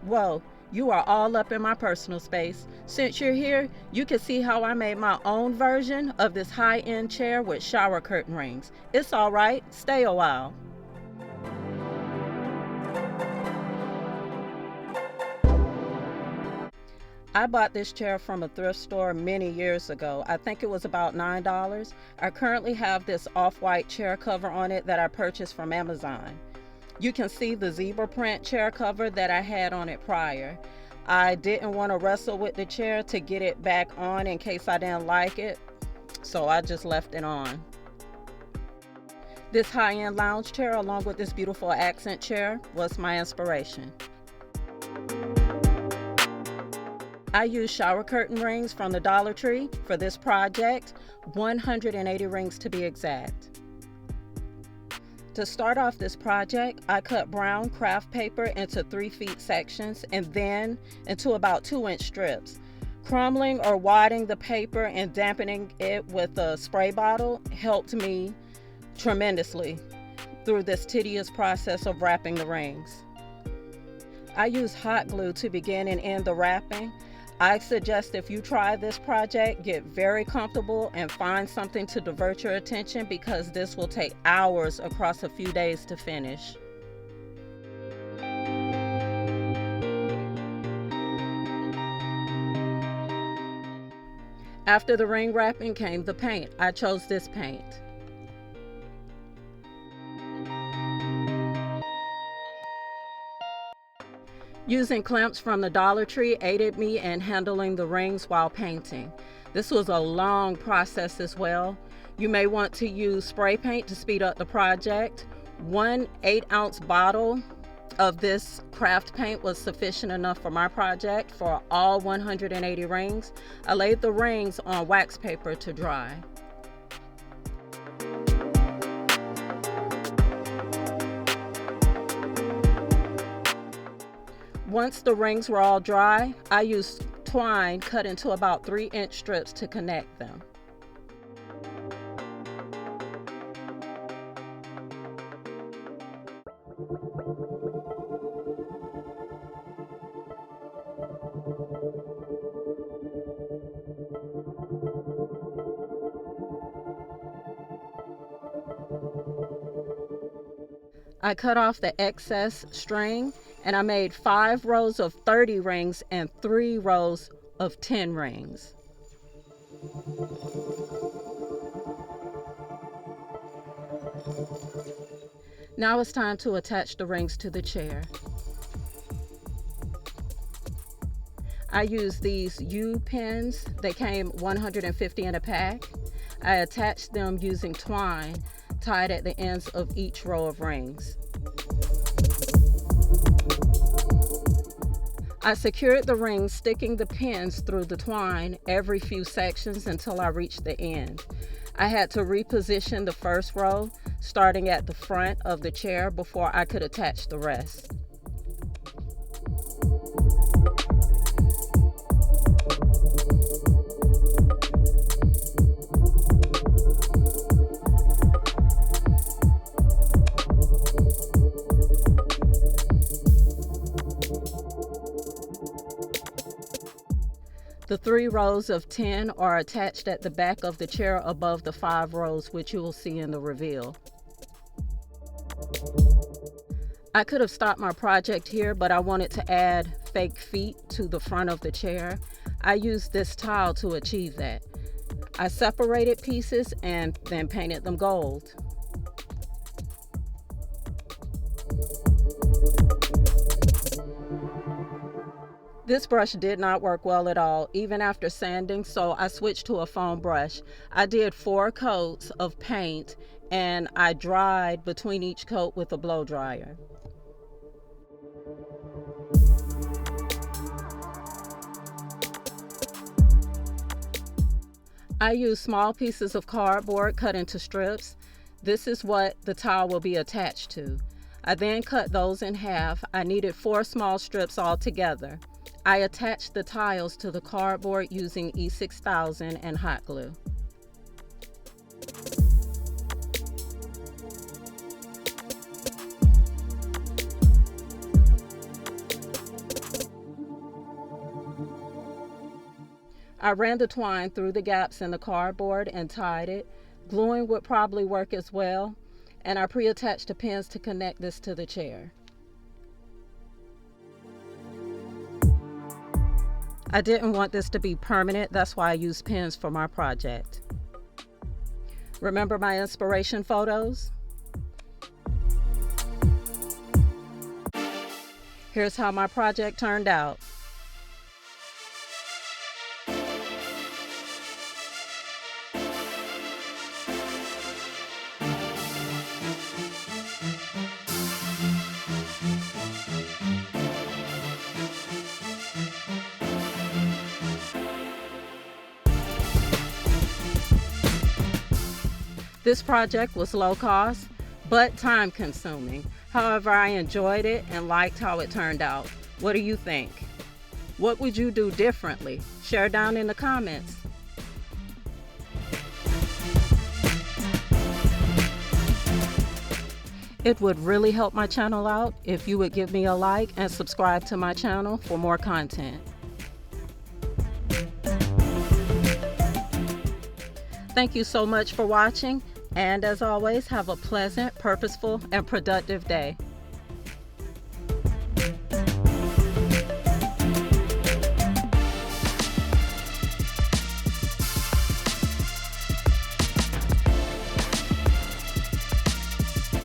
Whoa, you are all up in my personal space. Since you're here, you can see how I made my own version of this high-end chair with shower curtain rings. It's all right, stay a while. I bought this chair from a thrift store many years ago. I think it was about $9. I currently have this off-white chair cover on it that I purchased from Amazon. You can see the zebra print chair cover that I had on it prior. I didn't want to wrestle with the chair to get it back on in case I didn't like it, so I just left it on. This high-end lounge chair along with this beautiful accent chair was my inspiration. I used shower curtain rings from the Dollar Tree for this project, 180 rings to be exact. To start off this project, I cut brown craft paper into 3 feet sections and then into about 2-inch strips. Crumbling or wadding the paper and dampening it with a spray bottle helped me tremendously through this tedious process of wrapping the rings. I used hot glue to begin and end the wrapping. I suggest if you try this project, get very comfortable and find something to divert your attention because this will take hours across a few days to finish. After the ring wrapping came the paint. I chose this paint. Using clamps from the Dollar Tree aided me in handling the rings while painting. This was a long process as well. You may want to use spray paint to speed up the project. 1 8-ounce bottle of this craft paint was sufficient enough for my project for all 180 rings. I laid the rings on wax paper to dry. Once the rings were all dry, I used twine cut into about 3-inch strips to connect them. I cut off the excess string and I made 5 rows of 30 rings and 3 rows of 10 rings. Now it's time to attach the rings to the chair. I used these U pins. They came 150 in a pack. I attached them using twine tied at the ends of each row of rings. I secured the rings, sticking the pins through the twine every few sections until I reached the end. I had to reposition the first row, starting at the front of the chair before I could attach the rest. The 3 rows of 10 are attached at the back of the chair above the 5 rows, which you will see in the reveal. I could have stopped my project here, but I wanted to add fake feet to the front of the chair. I used this tile to achieve that. I separated pieces and then painted them gold. This brush did not work well at all, even after sanding, so I switched to a foam brush. I did 4 coats of paint and I dried between each coat with a blow dryer. I used small pieces of cardboard cut into strips. This is what the tile will be attached to. I then cut those in half. I needed 4 small strips altogether. I attached the tiles to the cardboard using E6000 and hot glue. I ran the twine through the gaps in the cardboard and tied it. Gluing would probably work as well, and I pre-attached the pins to connect this to the chair. I didn't want this to be permanent, that's why I used pins for my project. Remember my inspiration photos? Here's how my project turned out. This project was low cost, but time consuming. However, I enjoyed it and liked how it turned out. What do you think? What would you do differently? Share down in the comments. It would really help my channel out if you would give me a like and subscribe to my channel for more content. Thank you so much for watching, and as always, have a pleasant, purposeful, and productive day.